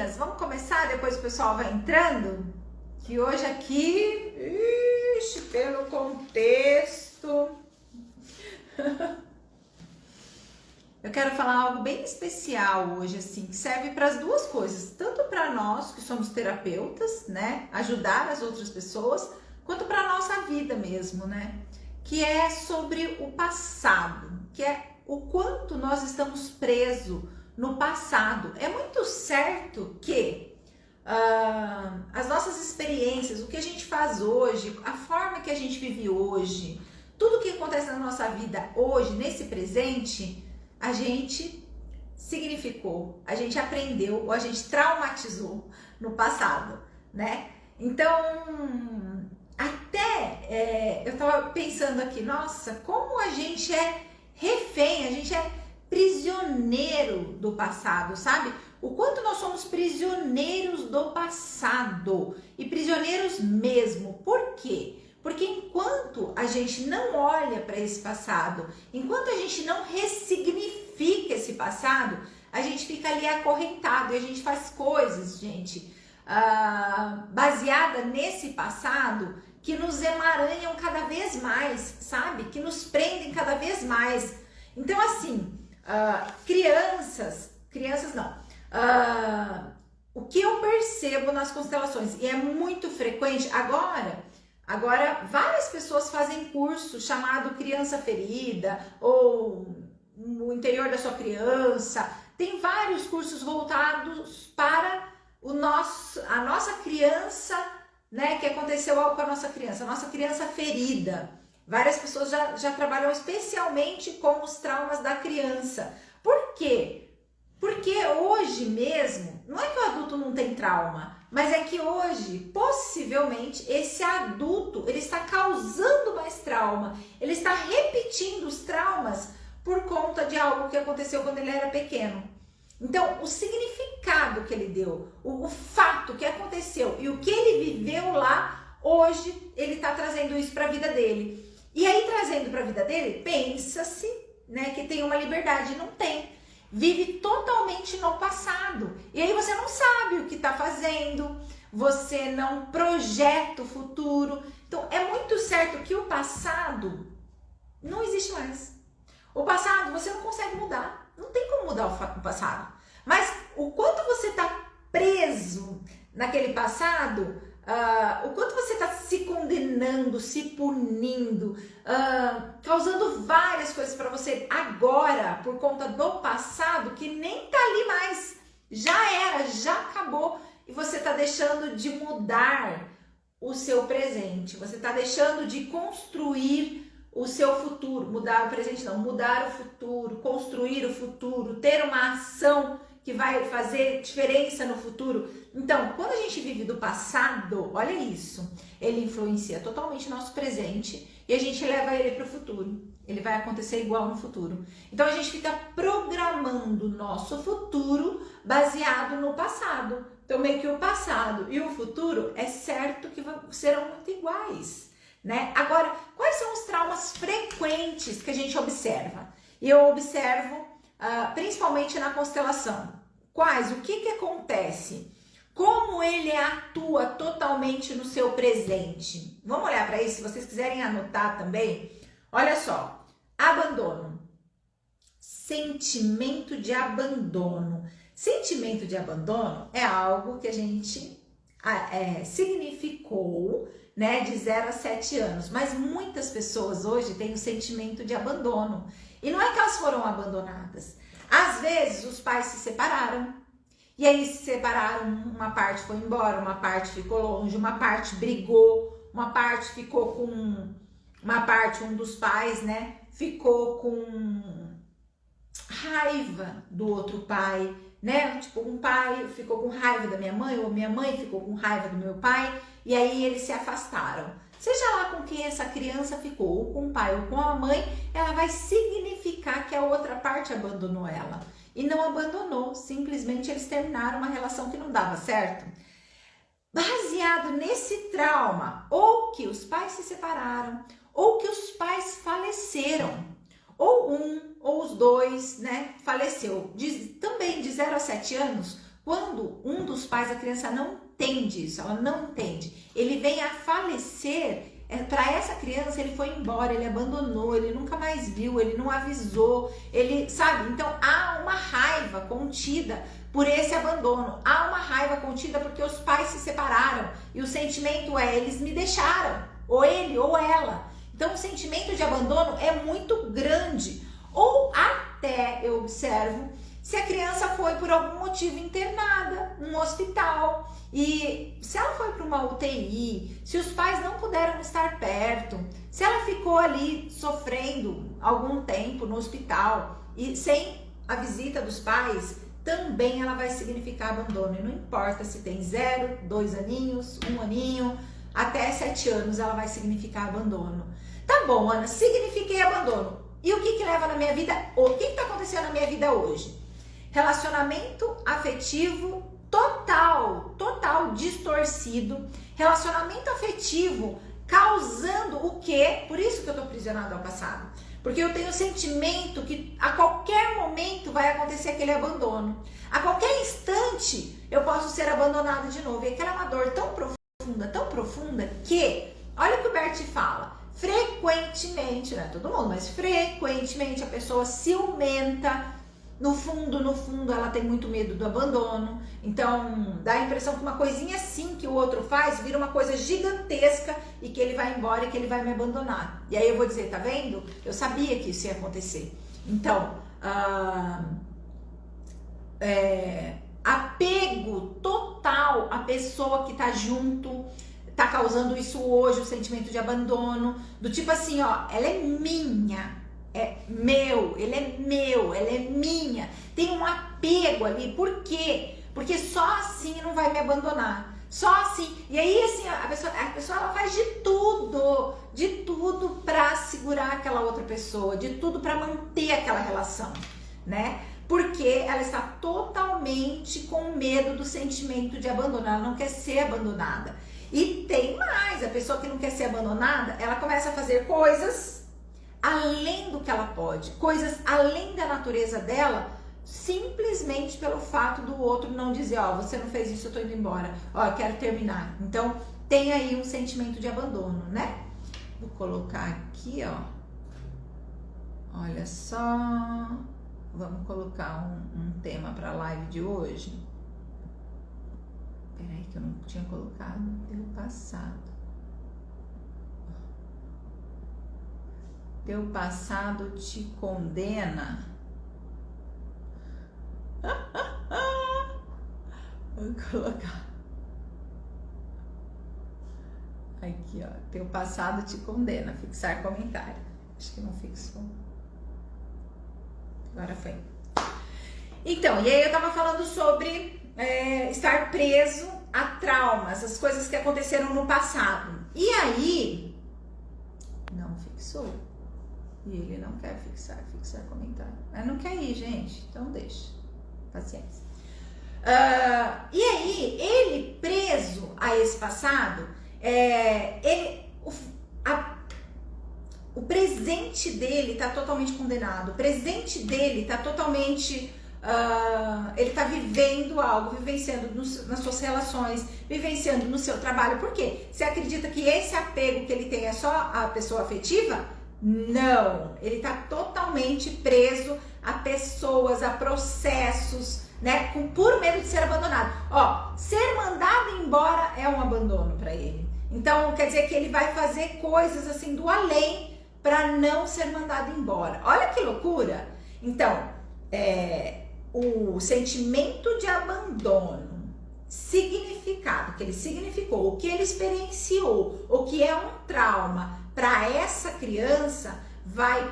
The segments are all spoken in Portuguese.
meninas, vamos começar, depois o pessoal vai entrando, que hoje aqui, pelo contexto, eu quero falar algo bem especial hoje, assim, que serve para as duas coisas, tanto para nós que somos terapeutas, né, ajudar as outras pessoas, quanto para a nossa vida mesmo, né, que é sobre o passado, que é o quanto nós estamos presos no passado. É muito certo que as nossas experiências, o que a gente faz hoje, a forma que a gente vive hoje, tudo que acontece na nossa vida hoje, nesse presente, a gente significou, a gente aprendeu ou a gente traumatizou no passado, né? Então, eu tava pensando aqui, nossa, como a gente é refém, a gente é prisioneiro do passado, sabe? O quanto nós somos prisioneiros do passado e prisioneiros mesmo. Por quê? Porque enquanto a gente não olha para esse passado, enquanto a gente não ressignifica esse passado, a gente fica ali acorrentado e a gente faz coisas, gente, baseada nesse passado que nos emaranham cada vez mais, sabe? Que nos prendem cada vez mais. Então, assim, crianças não. O que eu percebo nas constelações, e é muito frequente, agora várias pessoas fazem curso chamado Criança Ferida, ou o interior da sua criança, tem vários cursos voltados para a nossa criança, né, que aconteceu algo com a nossa criança ferida. Várias pessoas já trabalham especialmente com os traumas da criança. Por quê? Porque hoje mesmo, não é que o adulto não tem trauma, mas é que hoje, possivelmente, esse adulto, ele está causando mais trauma, ele está repetindo os traumas por conta de algo que aconteceu quando ele era pequeno. Então, o significado que ele deu, o fato que aconteceu e o que ele viveu lá, hoje ele está trazendo isso para a vida dele. E aí, trazendo para a vida dele, pensa-se, né, que tem uma liberdade, não tem. Vive totalmente no passado. E aí você não sabe o que está fazendo, você não projeta o futuro. Então, é muito certo que o passado não existe mais. O passado você não consegue mudar. Não tem como mudar o passado. Mas o quanto você está preso naquele passado, o quanto você está se condenando, se punindo, causando várias coisas para você agora, por conta do passado, que nem tá ali mais. Já era, já acabou. E você está deixando de mudar o seu presente. Você está deixando de construir o seu futuro, mudar o presente não, mudar o futuro, construir o futuro, ter uma ação que vai fazer diferença no futuro. Então, quando a gente vive do passado, olha isso, ele influencia totalmente o nosso presente e a gente leva ele para o futuro. Ele vai acontecer igual no futuro. Então, a gente fica programando o nosso futuro baseado no passado. Então, meio que o passado e o futuro é certo que serão muito iguais, né? Agora, quais são os traumas frequentes que a gente observa? Eu observo principalmente na constelação. Quais? O que acontece? Como ele atua totalmente no seu presente? Vamos olhar para isso, se vocês quiserem anotar também. Olha só, abandono. Sentimento de abandono. Sentimento de abandono é algo que a gente significou, né, de 0 a 7 anos, mas muitas pessoas hoje têm o sentimento de abandono, e não é que elas foram abandonadas, às vezes os pais se separaram, e aí se separaram, uma parte foi embora, uma parte ficou longe, uma parte brigou, uma parte ficou com, um dos pais, né, ficou com raiva do outro pai, né? Tipo, um pai ficou com raiva da minha mãe, ou minha mãe ficou com raiva do meu pai, e aí eles se afastaram. Seja lá com quem essa criança ficou, ou com o pai ou com a mãe, ela vai significar que a outra parte abandonou ela. E não abandonou, simplesmente eles terminaram uma relação que não dava certo. Baseado nesse trauma, ou que os pais se separaram, ou que os pais faleceram, ou um ou os dois, né, faleceu, também de 0 a 7 anos, Quando um dos pais, a criança não entende isso, ela não entende, ele vem a falecer, para essa criança ele foi embora, ele abandonou, ele nunca mais viu, ele não avisou, ele, sabe? Então há uma raiva contida por esse abandono, há uma raiva contida porque os pais se separaram e o sentimento é, eles me deixaram, ou ele ou ela. Então o sentimento de abandono é muito grande. Ou até eu observo se a criança foi por algum motivo internada num hospital e se ela foi para uma UTI, se os pais não puderam estar perto, se ela ficou ali sofrendo algum tempo no hospital e sem a visita dos pais, também ela vai significar abandono. E não importa se tem 0, 2 aninhos, 1 aninho, até 7 anos ela vai significar abandono. Tá bom, Ana, signifiquei abandono. E o que leva na minha vida? O que está acontecendo na minha vida hoje? Relacionamento afetivo total distorcido. Relacionamento afetivo causando o quê? Por isso que eu tô aprisionado ao passado. Porque eu tenho o sentimento que a qualquer momento vai acontecer aquele abandono. A qualquer instante eu posso ser abandonado de novo. E aquela é uma dor tão profunda que, olha o que o Bert fala. Frequentemente, não é todo mundo, mas frequentemente a pessoa ciumenta. No fundo, ela tem muito medo do abandono. Então, dá a impressão que uma coisinha assim que o outro faz vira uma coisa gigantesca e que ele vai embora e que ele vai me abandonar. E aí eu vou dizer, tá vendo? Eu sabia que isso ia acontecer. Então, apego total à pessoa que tá junto, tá causando isso hoje, o sentimento de abandono, do tipo assim, ó, ela é minha. É meu, ele é meu, ela é minha. Tem um apego ali, por quê? Porque só assim não vai me abandonar. Só assim. E aí, assim, a pessoa ela faz de tudo para segurar aquela outra pessoa, de tudo para manter aquela relação, né? Porque ela está totalmente com medo do sentimento de abandono, ela não quer ser abandonada. E tem mais, a pessoa que não quer ser abandonada, ela começa a fazer coisas além do que ela pode, coisas além da natureza dela, simplesmente pelo fato do outro não dizer, ó, você não fez isso, eu tô indo embora, ó, eu quero terminar. Então, tem aí um sentimento de abandono, né? Vou colocar aqui, ó, olha só, vamos colocar um tema para a live de hoje. Peraí que eu não tinha colocado, teu passado. Teu passado te condena. Vou colocar. Aqui, ó. Teu passado te condena. Fixar comentário. Acho que não fixou. Agora foi. Então, e aí eu tava falando sobre estar preso a traumas, as coisas que aconteceram no passado. E aí, não fixou. E ele não quer fixar comentário. Mas não quer ir, gente. Então deixa. Paciência. E aí, ele preso a esse passado, o presente dele tá totalmente condenado. O presente dele tá totalmente... ele tá vivendo algo, vivenciando nas suas relações, vivenciando no seu trabalho. Por quê? Você acredita que esse apego que ele tem é só a pessoa afetiva? Não, ele tá totalmente preso a pessoas, a processos, né? Com puro medo de ser abandonado. Ó, ser mandado embora é um abandono para ele. Então, quer dizer que ele vai fazer coisas assim do além para não ser mandado embora. Olha que loucura! Então, o sentimento de abandono, significado, que ele significou, o que ele experienciou, o que é um trauma para essa criança, vai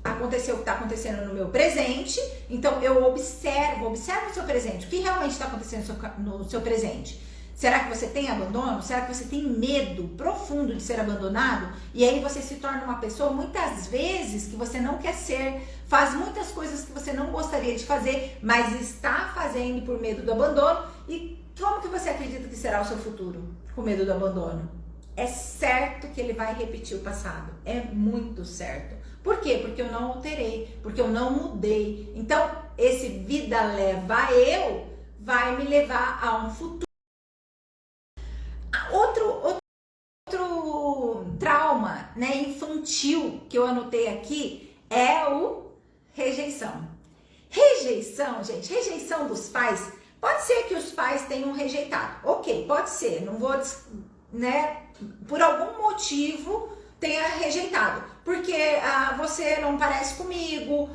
acontecer o que está acontecendo no meu presente. Então eu observo o seu presente, o que realmente está acontecendo no seu presente. Será que você tem abandono? Será que você tem medo profundo de ser abandonado? E aí você se torna uma pessoa, muitas vezes, que você não quer ser, faz muitas coisas que você não gostaria de fazer, mas está fazendo por medo do abandono. E como que você acredita que será o seu futuro com medo do abandono? É certo que ele vai repetir o passado. É muito certo. Por quê? Porque eu não alterei, porque eu não mudei. Então, esse vida leva eu vai me levar a um futuro. Outro trauma, né, infantil que eu anotei aqui é o rejeição. Rejeição, gente, rejeição dos pais. Pode ser que os pais tenham rejeitado. Ok, pode ser. Não vou, né, por algum motivo tenha rejeitado. Porque você não parece comigo,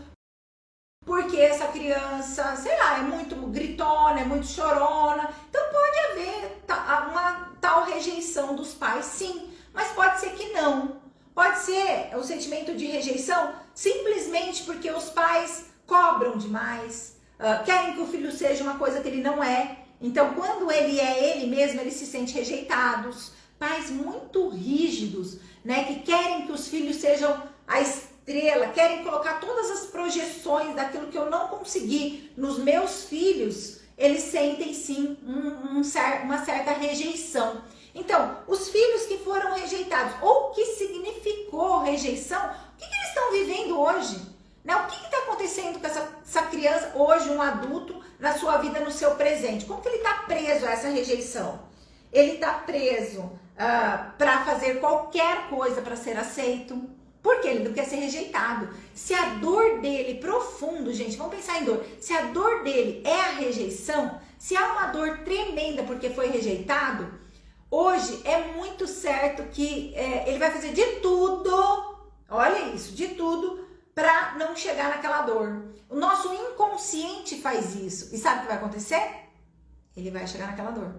porque essa criança, sei lá, é muito gritona, é muito chorona. Então pode haver uma tal rejeição dos pais, sim. Mas pode ser que não. Pode ser o sentimento de rejeição simplesmente porque os pais cobram demais, querem que o filho seja uma coisa que ele não é. Então, quando ele é ele mesmo, ele se sente rejeitado. Pais muito rígidos, né, que querem que os filhos sejam a estrela, querem colocar todas as projeções daquilo que eu não consegui nos meus filhos, eles sentem sim uma certa rejeição. Então, os filhos que foram rejeitados, ou que significou rejeição, o que eles estão vivendo hoje? Né? O que está acontecendo com essa criança, hoje, um adulto, na sua vida, no seu presente? Como que ele está preso a essa rejeição? Ele está preso para fazer qualquer coisa para ser aceito, porque ele não quer ser rejeitado. Se a dor dele, profundo, gente, vamos pensar em dor. Se a dor dele é a rejeição, se há uma dor tremenda porque foi rejeitado, hoje é muito certo que ele vai fazer de tudo, olha isso, de tudo, para não chegar naquela dor. O nosso inconsciente faz isso. E sabe o que vai acontecer? Ele vai chegar naquela dor.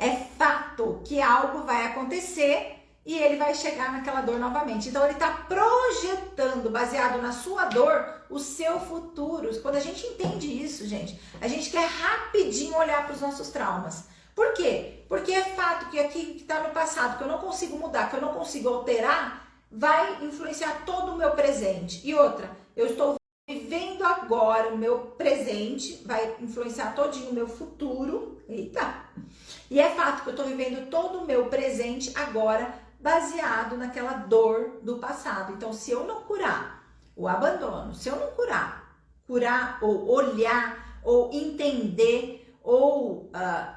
É fato que algo vai acontecer e ele vai chegar naquela dor novamente. Então ele está projetando, baseado na sua dor, o seu futuro. Quando a gente entende isso, gente, a gente quer rapidinho olhar para os nossos traumas. Por quê? Porque é fato que aqui que está no passado, que eu não consigo mudar, que eu não consigo alterar, vai influenciar todo o meu presente. E outra, eu estou vivendo agora o meu presente, vai influenciar todinho o meu futuro. Eita! E é fato que eu estou vivendo todo o meu presente agora, baseado naquela dor do passado. Então, se eu não curar o abandono, se eu não curar ou olhar, ou entender, ou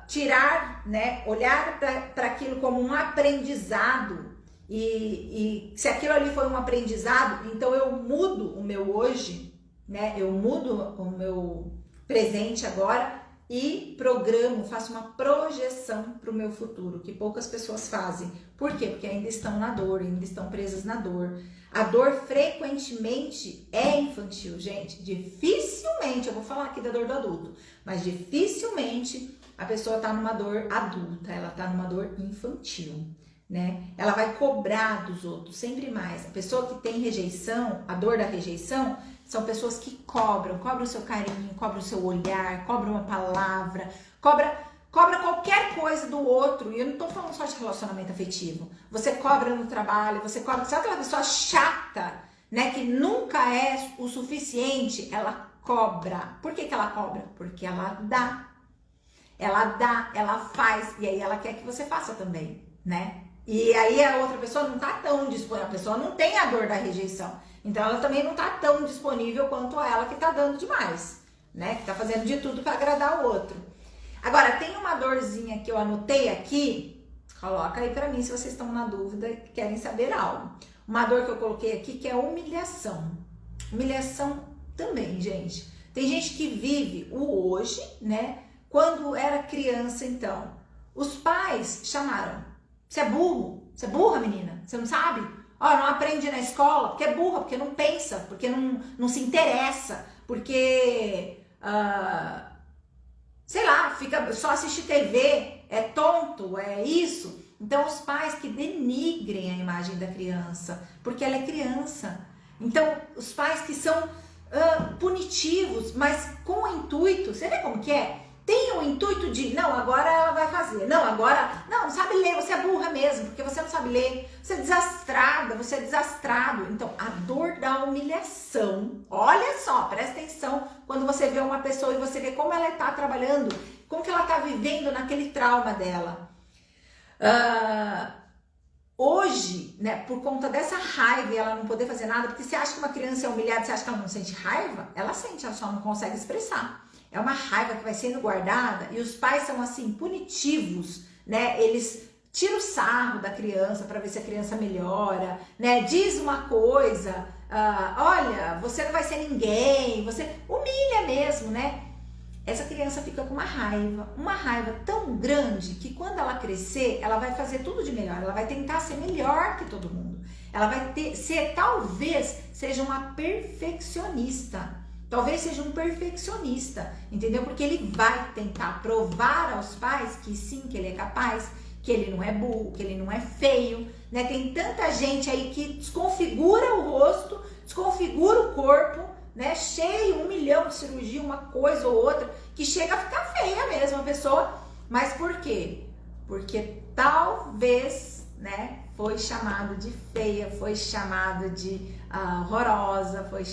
tirar, né, olhar para aquilo como um aprendizado, e se aquilo ali foi um aprendizado, então eu mudo o meu hoje, né? Eu mudo o meu presente agora e programo, faço uma projeção para o meu futuro, que poucas pessoas fazem. Por quê? Porque ainda estão na dor, ainda estão presas na dor. A dor frequentemente é infantil, gente. Dificilmente, eu vou falar aqui da dor do adulto, mas dificilmente a pessoa está numa dor adulta, ela está numa dor infantil. Né? Ela vai cobrar dos outros sempre mais. A pessoa que tem rejeição, a dor da rejeição, são pessoas que cobram o seu carinho, cobram o seu olhar, cobram uma palavra, cobra qualquer coisa do outro. E eu não tô falando só de relacionamento afetivo. Você cobra no trabalho, você cobra, sabe aquela pessoa chata, né, que nunca é o suficiente? Ela cobra. Por que ela cobra? Porque ela dá. Ela dá, ela faz, e aí ela quer que você faça também, né? E aí a outra pessoa não tá tão disponível, a pessoa não tem a dor da rejeição. Então ela também não tá tão disponível quanto a ela que tá dando demais, né? Que tá fazendo de tudo para agradar o outro. Agora, tem uma dorzinha que eu anotei aqui, coloca aí para mim se vocês estão na dúvida e querem saber algo. Uma dor que eu coloquei aqui que é humilhação. Humilhação também, gente. Tem gente que vive o hoje, né? Quando era criança, então, os pais chamaram: você é burro? Você é burra, menina? Você não sabe? Ó, não aprende na escola porque é burra, porque não pensa, porque não se interessa, porque, sei lá, só assiste TV, é tonto, é isso. Então, os pais que denigrem a imagem da criança, porque ela é criança. Então, os pais que são punitivos, mas com o intuito, você vê como que é? Tem o intuito de, não, agora ela vai fazer. Não, agora, não sabe ler, você é burra mesmo, porque você não sabe ler. Você é desastrada, você é desastrado. Então, a dor da humilhação, olha só, presta atenção quando você vê uma pessoa e você vê como ela está trabalhando, como que ela está vivendo naquele trauma dela. Hoje, né, por conta dessa raiva e ela não poder fazer nada, porque você acha que uma criança é humilhada, você acha que ela não sente raiva? Ela sente, ela só não consegue expressar. é uma raiva que vai sendo guardada e os pais são assim punitivos, né? Eles tiram o sarro da criança para ver se a criança melhora, né? Diz uma coisa, olha, você não vai ser ninguém, você humilha mesmo, né? Essa criança fica com uma raiva tão grande que quando ela crescer, ela vai fazer tudo de melhor, ela vai tentar ser melhor que todo mundo. Ela vai talvez seja uma perfeccionista. Talvez seja um perfeccionista, entendeu? Porque ele vai tentar provar aos pais que sim, que ele é capaz, que ele não é burro, que ele não é feio, né? Tem tanta gente aí que desconfigura o rosto, desconfigura o corpo, né? Cheio, 1 milhão de cirurgia, uma coisa ou outra, que chega a ficar feia mesmo a pessoa. Mas por quê? Porque talvez, né? Foi chamado de feia, foi chamado de horrorosa, foi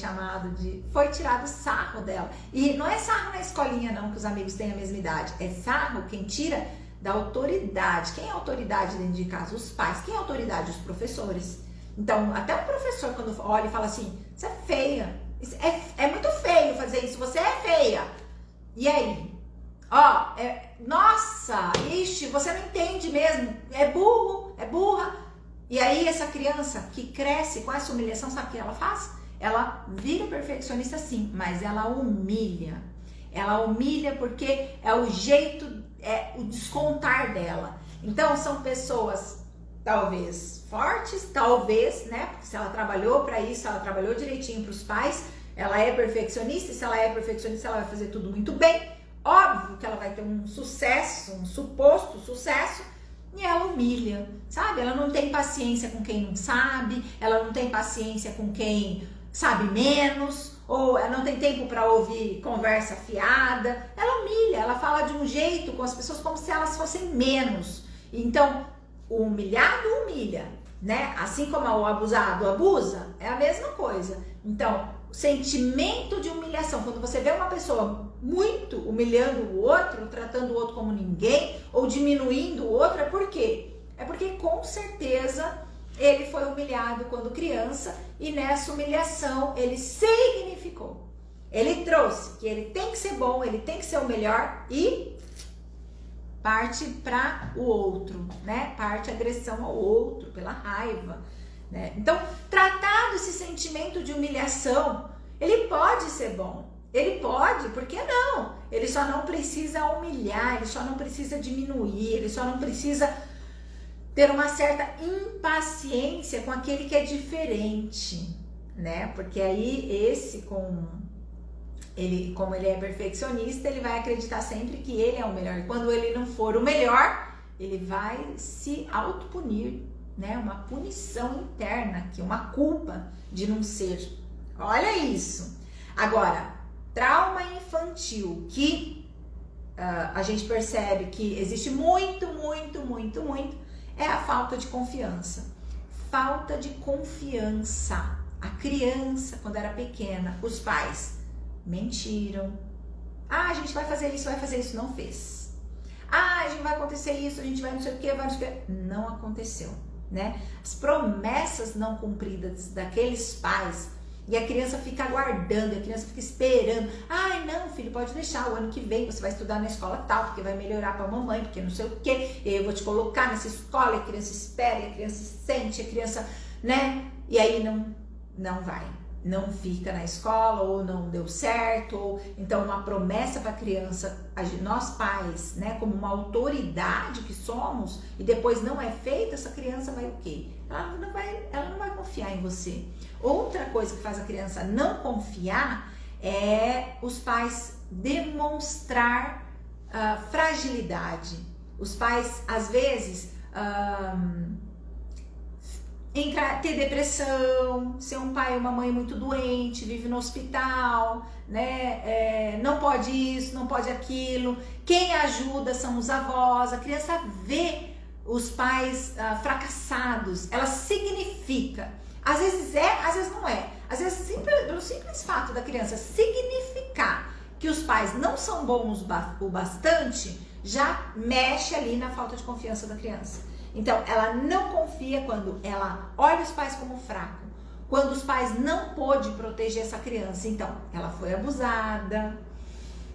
tirado sarro dela. E não é sarro na escolinha não, que os amigos têm a mesma idade. É sarro quem tira da autoridade. Quem é autoridade dentro de casa? Os pais. Quem é autoridade? Os professores. Então, até o professor quando olha e fala assim, você é feia, é muito feio fazer isso, você é feia. E aí? Nossa, ixi, você não entende mesmo, é burro, é burra. E aí essa criança que cresce com essa humilhação, sabe o que ela faz? Ela vira perfeccionista sim, mas ela humilha. Ela humilha porque é o jeito, é o descontar dela. Então são pessoas talvez fortes, talvez, né? Porque se ela trabalhou para isso, ela trabalhou direitinho para os pais, ela é perfeccionista, e se ela é perfeccionista, ela vai fazer tudo muito bem. Óbvio que ela vai ter um sucesso, um suposto sucesso, e ela humilha, sabe? Ela não tem paciência com quem não sabe, ela não tem paciência com quem sabe menos, ou ela não tem tempo para ouvir conversa fiada. Ela humilha, ela fala de um jeito com as pessoas como se elas fossem menos. Então, o humilhado humilha, né? Assim como o abusado abusa, é a mesma coisa. Então, o sentimento de humilhação, quando você vê uma pessoa muito humilhando o outro, tratando o outro como ninguém, ou diminuindo o outro, é por quê? É porque com certeza ele foi humilhado quando criança e nessa humilhação ele significou. Ele trouxe que ele tem que ser bom, ele tem que ser o melhor e parte para o outro, né? Parte agressão ao outro pela raiva, né? Então, tratado esse sentimento de humilhação, ele pode ser bom. Ele pode, por que não? Ele só não precisa humilhar, ele só não precisa diminuir, ele só não precisa ter uma certa impaciência com aquele que é diferente, né? Porque aí como ele é perfeccionista, ele vai acreditar sempre que ele é o melhor. E quando ele não for o melhor, ele vai se autopunir, né? Uma punição interna, que é uma culpa de não ser. Olha isso. Agora, trauma infantil, que a gente percebe que existe muito, é a falta de confiança. Falta de confiança. A criança, quando era pequena, os pais mentiram. A gente vai fazer isso, não fez. A gente vai acontecer isso, a gente vai não sei o que, não aconteceu, né? As promessas não cumpridas daqueles pais. E a criança fica aguardando, a criança fica esperando. Ai, não, filho, pode deixar. O ano que vem você vai estudar na escola tal, porque vai melhorar pra mamãe, porque não sei o quê. Eu vou te colocar nessa escola, e a criança espera, e a criança sente, a criança, né? E aí não vai. Não fica na escola, ou não deu certo. Ou então uma promessa pra criança, nós pais, né? Como uma autoridade que somos, e depois não é feita, essa criança vai o quê? Ela não vai confiar em você. Outra coisa que faz a criança não confiar é os pais demonstrar fragilidade. Os pais, às vezes, ter depressão, ser um pai ou uma mãe muito doente, vive no hospital, né? Não pode isso, não pode aquilo. Quem ajuda são os avós. A criança vê os pais fracassados, ela significa. Às vezes é, às vezes não é. Às vezes, pelo simples fato da criança significar que os pais não são bons o bastante, já mexe ali na falta de confiança da criança. Então, ela não confia quando ela olha os pais como fraco, quando os pais não pôde proteger essa criança. Então, ela foi abusada,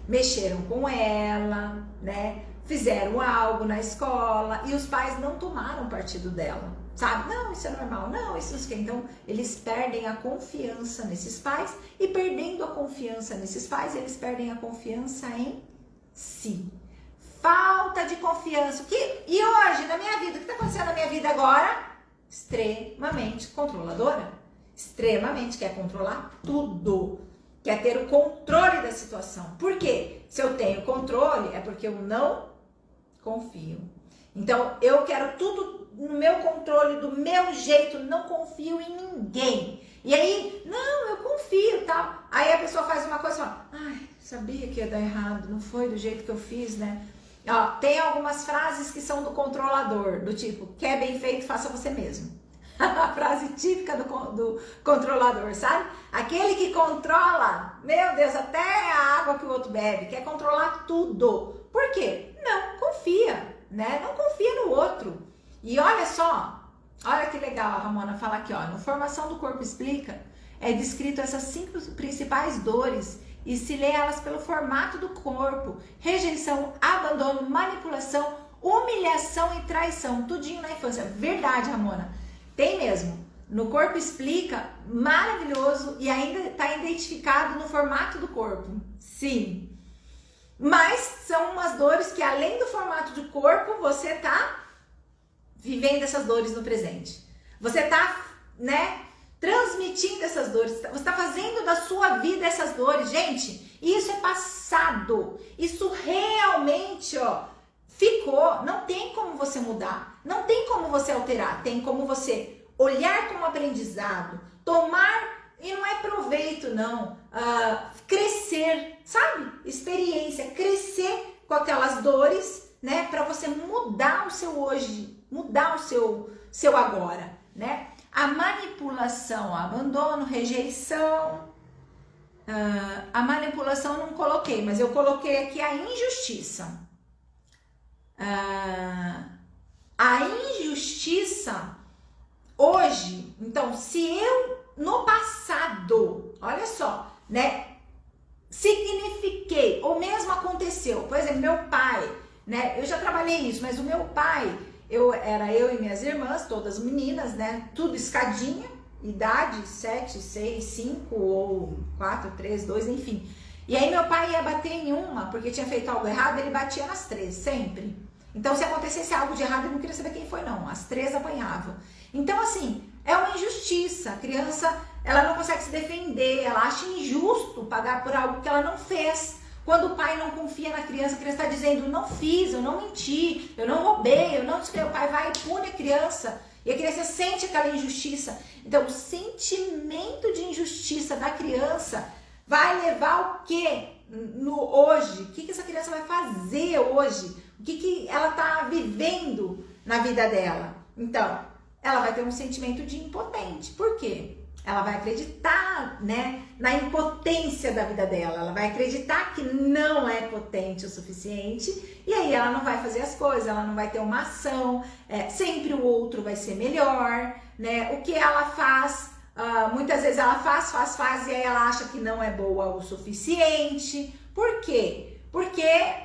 mexeram com ela, né? Fizeram algo na escola e os pais não tomaram partido dela, sabe? Não, isso é normal, não, isso não é. Então, eles perdem a confiança nesses pais e perdendo a confiança nesses pais, eles perdem a confiança em si. Falta de confiança. E hoje, na minha vida, o que está acontecendo na minha vida agora? Extremamente controladora. Extremamente quer controlar tudo. Quer ter o controle da situação. Por quê? Se eu tenho controle, é porque eu não confio. Então, eu quero tudo no meu controle, do meu jeito, não confio em ninguém. E aí, não, eu confio, tal. Aí a pessoa faz uma coisa e fala, ai, sabia que ia dar errado, não foi do jeito que eu fiz, né? Ó, tem algumas frases que são do controlador, do tipo, quer bem feito, faça você mesmo. A frase típica do controlador, sabe? Aquele que controla, meu Deus, até a água que o outro bebe, quer controlar tudo. Por quê? Não confia, né? Não confia no outro. E olha só, olha que legal a Ramona fala aqui, ó, no Formação do Corpo Explica, é descrito essas 5 principais dores e se lê elas pelo formato do corpo: rejeição, abandono, manipulação, humilhação e traição, tudinho na infância. Verdade, Ramona. Tem mesmo. No Corpo Explica, maravilhoso, e ainda está identificado no formato do corpo. Sim. Mas são umas dores que, além do formato do corpo, você está vivendo essas dores no presente. Você está, né, transmitindo essas dores. Você está fazendo da sua vida essas dores. Gente, isso é passado. Isso realmente, ó, ficou. Não tem como você mudar. Não tem como você alterar. Tem como você olhar como aprendizado, tomar, e não é proveito não, crescer, sabe? Experiência, crescer com aquelas dores, né? Para você mudar o seu hoje, mudar o seu agora, né? A manipulação, abandono, rejeição. A manipulação eu não coloquei, mas eu coloquei aqui a injustiça. A injustiça hoje, então, se eu no passado, olha só, né, signifiquei, ou mesmo aconteceu, por exemplo, meu pai, né, eu já trabalhei isso, mas o meu pai, era eu e minhas irmãs, todas meninas, né, tudo escadinha, idade 7, 6, 5 ou 4, 3, 2, enfim. E aí meu pai ia bater em uma, porque tinha feito algo errado, ele batia nas 3, sempre. Então, se acontecesse algo de errado, ele não queria saber quem foi, não. As 3 apanhavam. Então, assim, é uma injustiça. A criança, ela não consegue se defender, ela acha injusto pagar por algo que ela não fez. Quando o pai não confia na criança, a criança está dizendo, não fiz, eu não menti, eu não roubei, eu não sei. O pai vai e pune a criança. E a criança sente aquela injustiça. Então, o sentimento de injustiça da criança vai levar o quê? No hoje? O que essa criança vai fazer hoje? O que ela está vivendo na vida dela? Então, ela vai ter um sentimento de impotente. Por quê? Ela vai acreditar, né, na impotência da vida dela. Ela vai acreditar que não é potente o suficiente. E aí ela não vai fazer as coisas, ela não vai ter uma ação. Sempre o outro vai ser melhor, né? O que ela faz, muitas vezes ela faz e aí ela acha que não é boa o suficiente. Por quê? Porque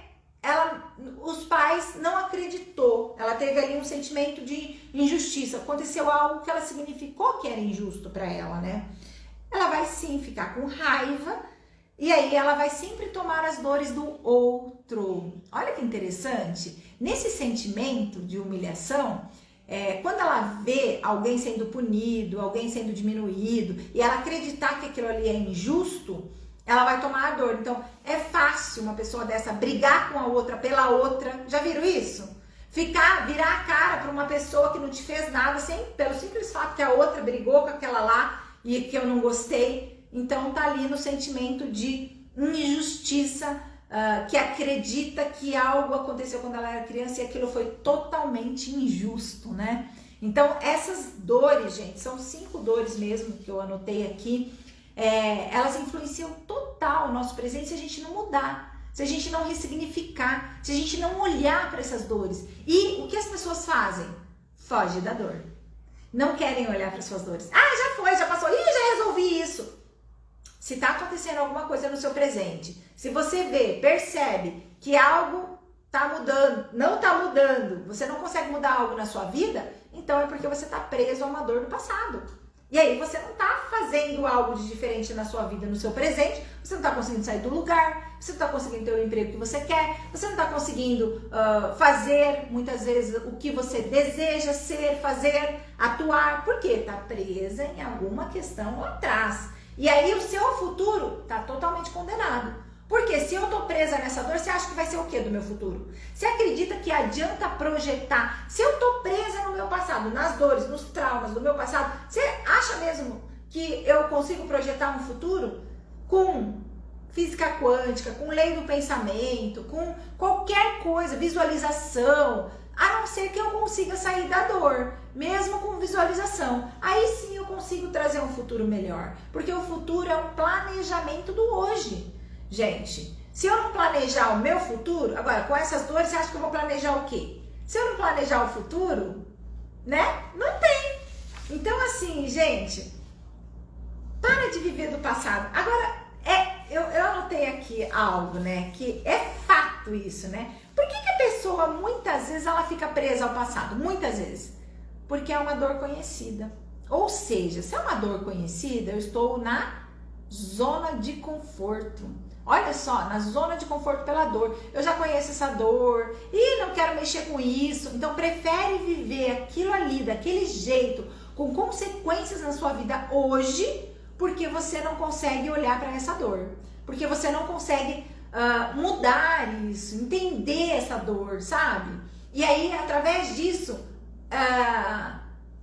os pais não acreditou, ela teve ali um sentimento de injustiça, aconteceu algo que ela significou que era injusto para ela, né? Ela vai sim ficar com raiva e aí ela vai sempre tomar as dores do outro. Olha que interessante, nesse sentimento de humilhação, quando ela vê alguém sendo punido, alguém sendo diminuído e ela acreditar que aquilo ali é injusto, ela vai tomar a dor. Então, é fácil uma pessoa dessa brigar com a outra pela outra. Já viram isso? Virar a cara para uma pessoa que não te fez nada, pelo simples fato que a outra brigou com aquela lá e que eu não gostei. Então, tá ali no sentimento de injustiça, que acredita que algo aconteceu quando ela era criança e aquilo foi totalmente injusto, né? Então, essas dores, gente, são 5 dores mesmo que eu anotei aqui. Elas influenciam total o nosso presente se a gente não mudar, se a gente não ressignificar, se a gente não olhar para essas dores. E o que as pessoas fazem? Foge da dor. Não querem olhar para suas dores. Já foi, já passou, já resolvi isso. se está acontecendo alguma coisa no seu presente, se você vê, percebe que algo está mudando, não está mudando, você não consegue mudar algo na sua vida, então é porque você está preso a uma dor do passado. E aí você não está fazendo algo de diferente na sua vida, no seu presente, você não está conseguindo sair do lugar, você não está conseguindo ter o emprego que você quer, você não está conseguindo fazer, muitas vezes, o que você deseja ser, fazer, atuar, porque está presa em alguma questão lá atrás. E aí o seu futuro está totalmente condenado. Porque se eu tô presa nessa dor, você acha que vai ser o que do meu futuro? Você acredita que adianta projetar? Se eu tô presa no meu passado, nas dores, nos traumas do meu passado, você acha mesmo que eu consigo projetar um futuro com física quântica, com lei do pensamento, com qualquer coisa, visualização, a não ser que eu consiga sair da dor, mesmo com visualização. Aí sim eu consigo trazer um futuro melhor, porque o futuro é um planejamento do hoje. Gente, se eu não planejar o meu futuro, agora com essas dores, você acha que eu vou planejar o quê? Se eu não planejar o futuro, né? Não tem. Então assim, gente, para de viver do passado. Agora, eu anotei aqui algo, né? Que é fato isso, né? Por que a pessoa, muitas vezes, ela fica presa ao passado? Muitas vezes. Porque é uma dor conhecida. Ou seja, se é uma dor conhecida, eu estou na zona de conforto. Olha só, na zona de conforto pela dor. Eu já conheço essa dor e não quero mexer com isso. Então, prefere viver aquilo ali, daquele jeito, com consequências na sua vida hoje, porque você não consegue olhar para essa dor. Porque você não consegue mudar isso, entender essa dor, sabe? E aí, através disso,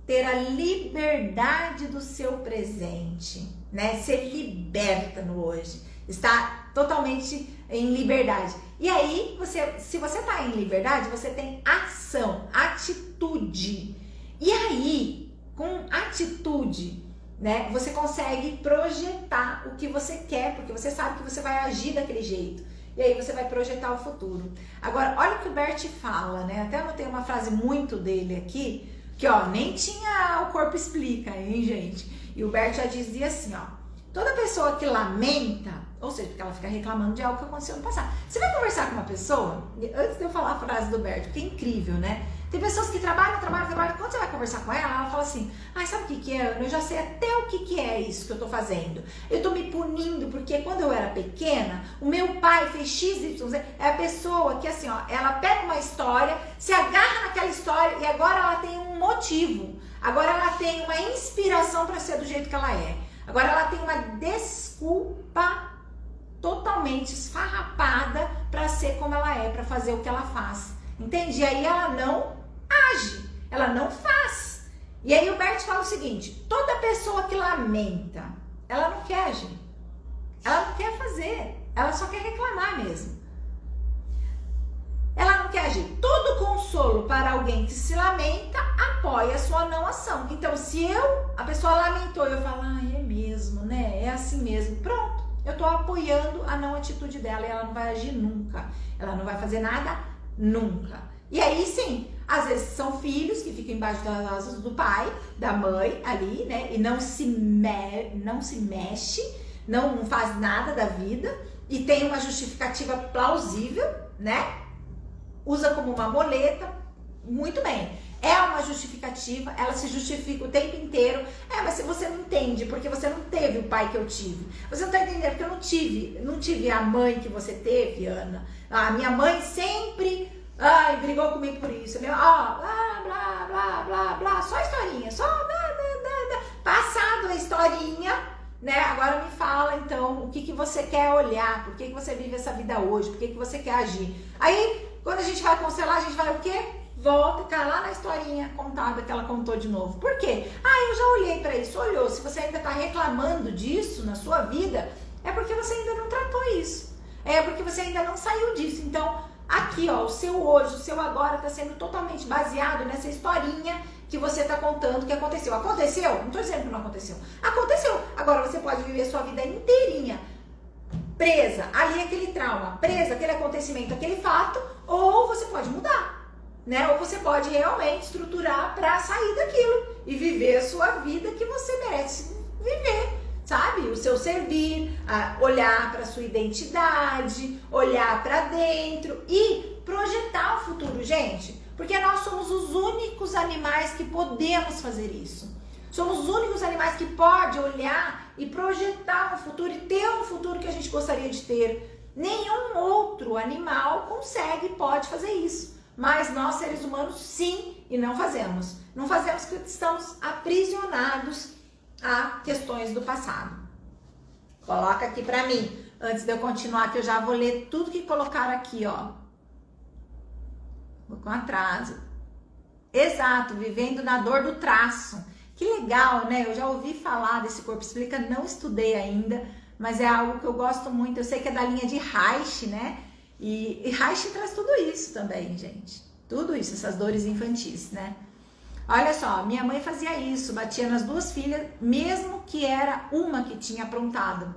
ter a liberdade do seu presente, né? Ser liberta no hoje. Está totalmente em liberdade. E aí, se você está em liberdade, você tem ação, atitude. E aí, com atitude, né, você consegue projetar o que você quer, porque você sabe que você vai agir daquele jeito. E aí você vai projetar o futuro. Agora, olha o que o Bert fala, né? Até anotei uma frase muito dele aqui, que ó, nem tinha O Corpo Explica, hein, gente? E o Bert já dizia assim, ó: toda pessoa que lamenta, ou seja, porque ela fica reclamando de algo que aconteceu no passado. Você vai conversar com uma pessoa, antes de eu falar a frase do Bert, porque é incrível, né? Tem pessoas que trabalham. Quando você vai conversar com ela, ela fala assim: ai, sabe o que é, Ana? Eu já sei até o que é isso que eu tô fazendo. Eu tô me punindo porque quando eu era pequena, o meu pai fez X, Y, Z. É a pessoa que assim, ó, ela pega uma história, se agarra naquela história e agora ela tem um motivo. Agora ela tem uma inspiração para ser do jeito que ela é. Agora ela tem uma desculpa totalmente esfarrapada para ser como ela é, para fazer o que ela faz. Entende? E aí ela não age, ela não faz. E aí o Bert fala o seguinte: toda pessoa que lamenta, ela não quer agir, ela não quer fazer, ela só quer reclamar mesmo. Ela não quer agir. Todo consolo para alguém que se lamenta apoia a sua não ação. Então, se a pessoa lamentou e eu falo: ah, é mesmo, né? É assim mesmo. Pronto, eu tô apoiando a não atitude dela e ela não vai agir nunca. Ela não vai fazer nada nunca. E aí sim, às vezes são filhos que ficam embaixo das asas do pai, da mãe ali, né? E não se mexe, não faz nada da vida e tem uma justificativa plausível, né? Usa como uma muleta, muito bem. É uma justificativa, ela se justifica o tempo inteiro. Mas se você não entende, porque você não teve o pai que eu tive. Você não tá entendendo, porque eu não tive a mãe que você teve, Ana. A minha mãe sempre brigou comigo por isso. Blá, blá, blá, blá, blá. Só historinha, só passado a historinha, né? Agora me fala, então, o que você quer olhar, por que você vive essa vida hoje, por que você quer agir. Aí, quando a gente vai constelar, a gente vai o quê? Volta e cai lá na historinha contada que ela contou de novo. Por quê? Eu já olhei para isso. Olhou. Se você ainda está reclamando disso na sua vida, é porque você ainda não tratou isso. É porque você ainda não saiu disso. Então, aqui, ó, o seu hoje, o seu agora está sendo totalmente baseado nessa historinha que você está contando que aconteceu. Aconteceu? Não estou dizendo que não aconteceu. Aconteceu. Agora você pode viver sua vida inteirinha presa ali aquele trauma, presa aquele acontecimento, aquele fato, ou você pode mudar, né? Ou você pode realmente estruturar para sair daquilo e viver a sua vida que você merece viver, sabe? O seu servir, olhar para sua identidade, olhar para dentro e projetar o futuro, gente. Porque nós somos os únicos animais que podemos fazer isso. Somos os únicos animais que podem olhar e projetar um futuro e ter um futuro que a gente gostaria de ter. Nenhum outro animal consegue, pode fazer isso. Mas nós, seres humanos, sim, e não fazemos. Não fazemos porque estamos aprisionados a questões do passado. Coloca aqui pra mim, antes de eu continuar, que eu já vou ler tudo que colocaram aqui, ó. Vou com atraso. Exato, vivendo na dor do traço. Que legal, né? Eu já ouvi falar desse corpo explica, não estudei ainda, mas é algo que eu gosto muito. Eu sei que é da linha de Reich, né? E Reich traz tudo isso também, gente. Tudo isso, essas dores infantis, né? Olha só, minha mãe fazia isso, batia nas duas filhas, mesmo que era uma que tinha aprontado.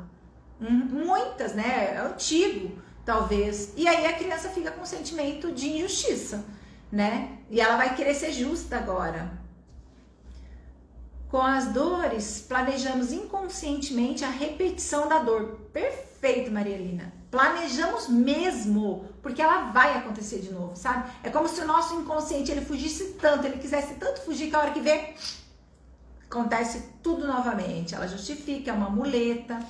Muitas, né? É antigo, talvez. E aí a criança fica com um sentimento de injustiça, né? E ela vai querer ser justa agora. Com as dores, planejamos inconscientemente a repetição da dor. Perfeito, Maria Helena. Planejamos mesmo, porque ela vai acontecer de novo, sabe? É como se o nosso inconsciente, ele fugisse tanto, ele quisesse tanto fugir que a hora que vê, acontece tudo novamente. Ela justifica, é uma muleta,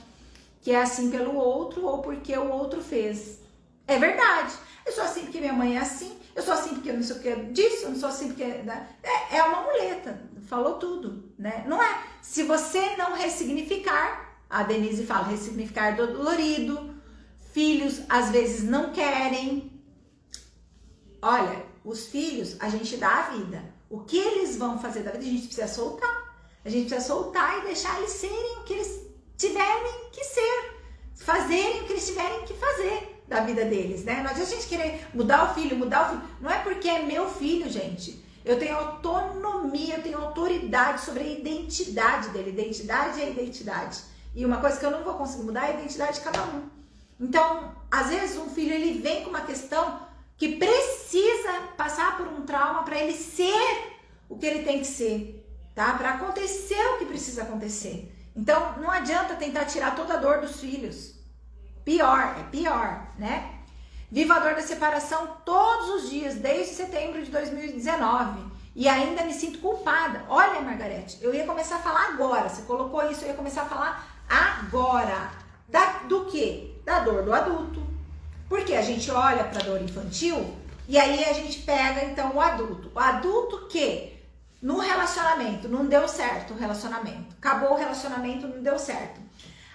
que é assim pelo outro ou porque o outro fez. É verdade. Eu sou assim porque minha mãe é assim, eu sou assim porque eu não sei o que disso, eu não sou assim porque... É uma muleta, falou tudo, né? Não é. Se você não ressignificar, a Denise fala, ressignificar é dolorido, filhos às vezes não querem. Olha, os filhos, a gente dá a vida. O que eles vão fazer da vida, a gente precisa soltar. A gente precisa soltar e deixar eles serem o que eles tiverem que ser. Fazerem o que eles tiverem que fazer da vida deles, né? Não adianta a gente querer mudar o filho. Não é porque é meu filho, gente. Eu tenho autonomia, eu tenho autoridade sobre a identidade dele. Identidade é identidade. E uma coisa que eu não vou conseguir mudar é a identidade de cada um. Então, às vezes um filho ele vem com uma questão que precisa passar por um trauma para ele ser o que ele tem que ser, tá? Para acontecer o que precisa acontecer. Então, não adianta tentar tirar toda a dor dos filhos. É pior, né? Vivo a dor da separação todos os dias, desde setembro de 2019. E ainda me sinto culpada. Olha, Margarete, eu ia começar a falar agora. Você colocou isso, eu ia começar a falar agora. Do quê? Da dor do adulto. Porque a gente olha para a dor infantil e aí a gente pega, então, o adulto. O adulto que no relacionamento não deu certo o relacionamento. Acabou o relacionamento, não deu certo.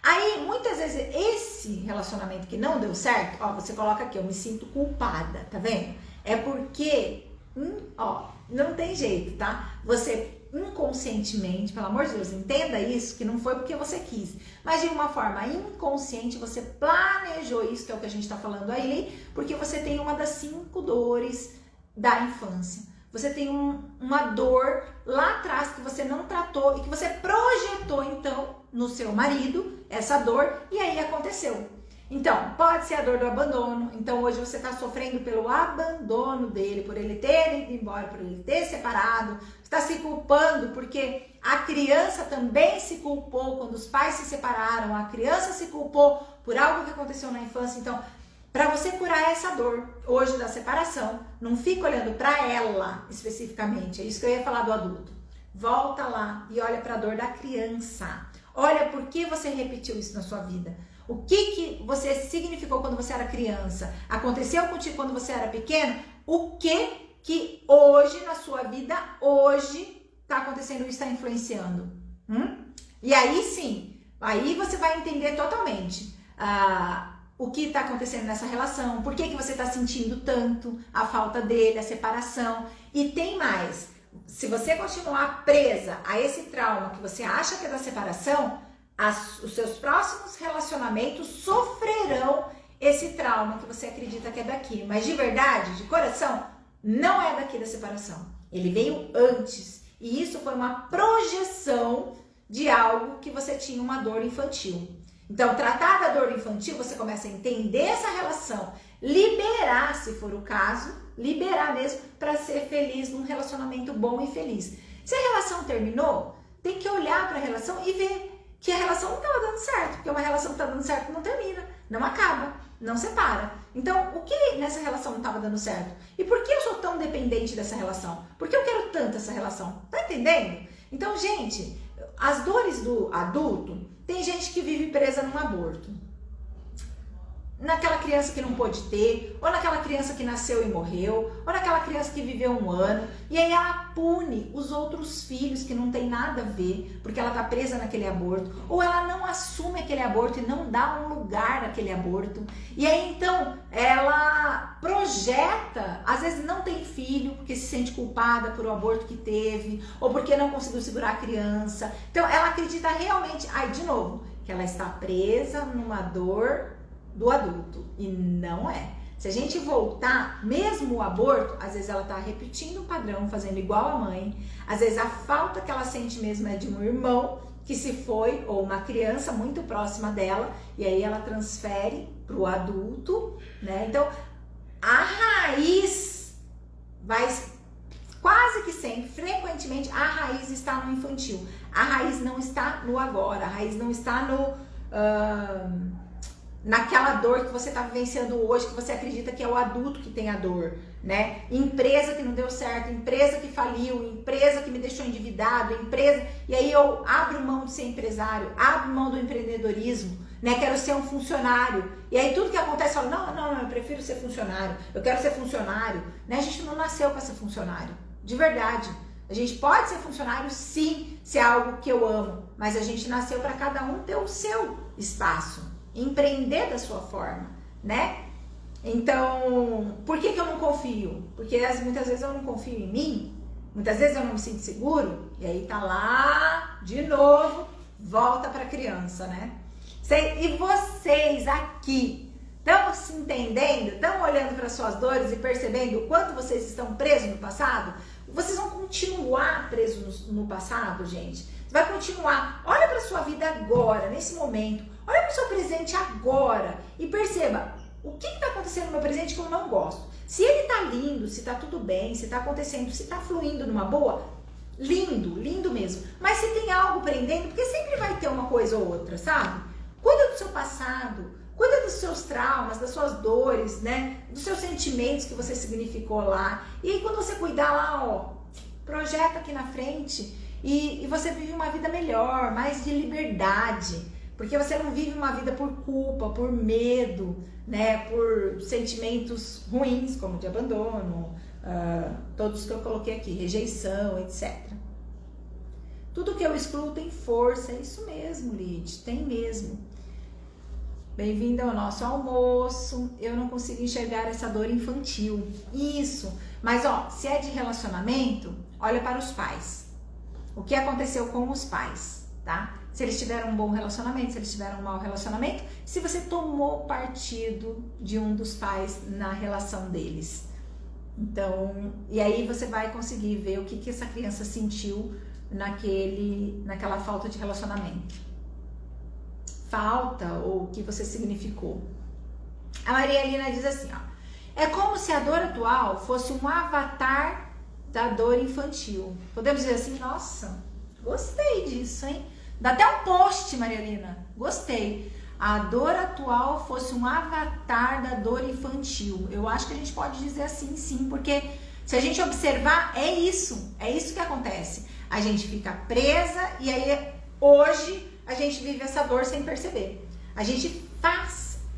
Aí, muitas vezes, esse relacionamento que não deu certo, ó, você coloca aqui, eu me sinto culpada, tá vendo? É porque, ó, não tem jeito, tá? Você inconscientemente, pelo amor de Deus, entenda isso, que não foi porque você quis, mas de uma forma inconsciente, você planejou isso, que é o que a gente tá falando aí, porque você tem uma das 5 dores da infância. Você tem uma dor lá atrás que você não tratou e que você projetou, então, no seu marido, essa dor, e aí aconteceu. Então, pode ser a dor do abandono. Então, hoje você está sofrendo pelo abandono dele, por ele ter ido embora, por ele ter separado. Está se culpando porque a criança também se culpou quando os pais se separaram. A criança se culpou por algo que aconteceu na infância. Então, para você curar essa dor hoje da separação, não fica olhando para ela especificamente. É isso que eu ia falar do adulto. Volta lá e olha para a dor da criança. Olha por que você repetiu isso na sua vida. O que você significou quando você era criança? Aconteceu contigo quando você era pequeno? O que hoje na sua vida, hoje, está acontecendo isso, está influenciando? E aí sim, aí você vai entender totalmente o que está acontecendo nessa relação, por que você está sentindo tanto a falta dele, a separação. E tem mais, se você continuar presa a esse trauma que você acha que é da separação, os seus próximos relacionamentos sofrerão esse trauma que você acredita que é daqui. Mas de verdade, de coração, não é daqui da separação. Ele veio antes. E isso foi uma projeção de algo que você tinha uma dor infantil. Então, tratar da dor infantil, você começa a entender essa relação, liberar, se for o caso, liberar mesmo para ser feliz num relacionamento bom e feliz. Se a relação terminou, tem que olhar para a relação e ver que a relação não estava dando certo, porque uma relação que está dando certo não termina, não acaba, não separa. Então, o que nessa relação não estava dando certo? E por que eu sou tão dependente dessa relação? Por que eu quero tanto essa relação? Tá entendendo? Então, gente, as dores do adulto, tem gente que vive presa num aborto. Naquela criança que não pôde ter, ou naquela criança que nasceu e morreu, ou naquela criança que viveu 1 ano, e aí ela pune os outros filhos que não tem nada a ver, porque ela tá presa naquele aborto, ou ela não assume aquele aborto e não dá um lugar naquele aborto, e aí então ela projeta, às vezes não tem filho, porque se sente culpada por o aborto que teve, ou porque não conseguiu segurar a criança, então ela acredita realmente, de novo, que ela está presa numa dor do adulto, e não é. Se a gente voltar, mesmo o aborto, às vezes ela tá repetindo o padrão, fazendo igual a mãe, às vezes a falta que ela sente mesmo é de um irmão que se foi, ou uma criança muito próxima dela, e aí ela transfere pro adulto, né? Então, a raiz vai quase que sempre, frequentemente, a raiz está no infantil. A raiz não está no agora, a raiz não está naquela dor que você está vivenciando hoje, que você acredita que é o adulto que tem a dor, né? Empresa que não deu certo, empresa que faliu, empresa que me deixou endividado, empresa... E aí eu abro mão de ser empresário, abro mão do empreendedorismo, né? Quero ser um funcionário. E aí tudo que acontece, eu falo, não, eu prefiro ser funcionário, eu quero ser funcionário, né? A gente não nasceu para ser funcionário, de verdade. A gente pode ser funcionário, sim, se é algo que eu amo, mas a gente nasceu para cada um ter o seu espaço. Empreender da sua forma, né? Então, por que eu não confio? Porque muitas vezes eu não confio em mim, muitas vezes eu não me sinto seguro, e aí tá lá, de novo, volta pra criança, né? E vocês aqui, estão se entendendo? Estão olhando para suas dores e percebendo o quanto vocês estão presos no passado? Vocês vão continuar presos no passado, gente? Você vai continuar. Olha para sua vida agora, nesse momento. Olha para o seu presente agora e perceba o que está acontecendo no meu presente que eu não gosto. Se ele está lindo, se está tudo bem, se está acontecendo, se está fluindo numa boa, lindo, lindo mesmo. Mas se tem algo prendendo, porque sempre vai ter uma coisa ou outra, sabe? Cuida do seu passado, cuida dos seus traumas, das suas dores, né? Dos seus sentimentos que você significou lá. E aí quando você cuidar lá, projeta aqui na frente e você vive uma vida melhor, mais de liberdade. Porque você não vive uma vida por culpa, por medo, né? Por sentimentos ruins, como de abandono, todos que eu coloquei aqui, rejeição, etc. Tudo que eu excluo tem força, é isso mesmo, Lid, tem mesmo. Bem-vindo ao nosso almoço. Eu não consigo enxergar essa dor infantil. Isso. Mas, se é de relacionamento, olha para os pais. O que aconteceu com os pais, tá? Se eles tiveram um bom relacionamento, se eles tiveram um mau relacionamento, se você tomou partido de um dos pais na relação deles. Então, e aí você vai conseguir ver o que essa criança sentiu naquela falta de relacionamento. Falta ou o que você significou. A Maria Helena diz assim, é como se a dor atual fosse um avatar da dor infantil. Podemos dizer assim, nossa, gostei disso, hein? Dá até um post, Maria Helena. Gostei. A dor atual fosse um avatar da dor infantil. Eu acho que a gente pode dizer assim, sim, porque se a gente observar, é isso que acontece. A gente fica presa e aí hoje a gente vive essa dor sem perceber. A gente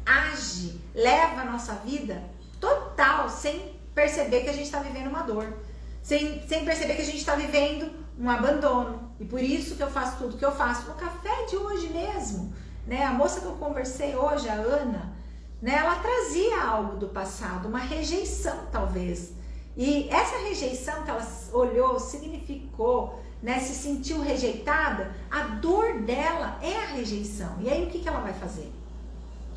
age, leva a nossa vida total sem perceber que a gente está vivendo uma dor. Sem perceber que a gente está vivendo um abandono. E por isso que eu faço tudo que eu faço. No café de hoje mesmo, né? A moça que eu conversei hoje, a Ana, né? Ela trazia algo do passado, uma rejeição talvez. E essa rejeição que ela olhou, significou, né? Se sentiu rejeitada, a dor dela é a rejeição. E aí o que ela vai fazer